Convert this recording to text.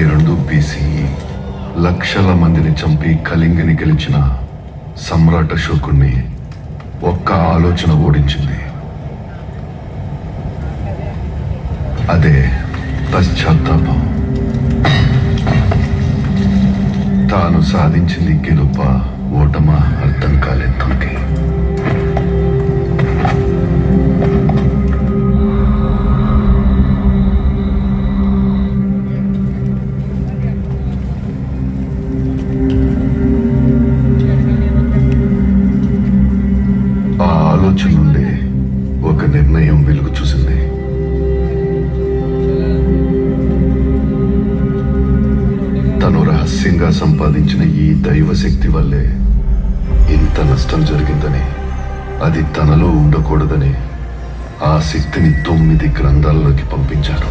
32 BCE లక్షల మందిని చంపి కళింగని గెలిచిన సమ్రాట్ అశోకుణ్ణి ఒక్క ఆలోచన ఓడించింది. అదే పశ్చాత్తాపం. తాను సాధించింది గెలుప ఓటమా అర్థం కాలేదు తనకి. ఆ ఆలోచన నుండే ఒక నిర్ణయం వెలుగు చూసింది. తను రహస్యంగా సంపాదించిన ఈ దైవశక్తి వల్లే ఇంత నష్టం జరిగిందని, అది తనలో ఉండకూడదని ఆ శక్తిని 9 గ్రంథాల్లోకి పంపించారు.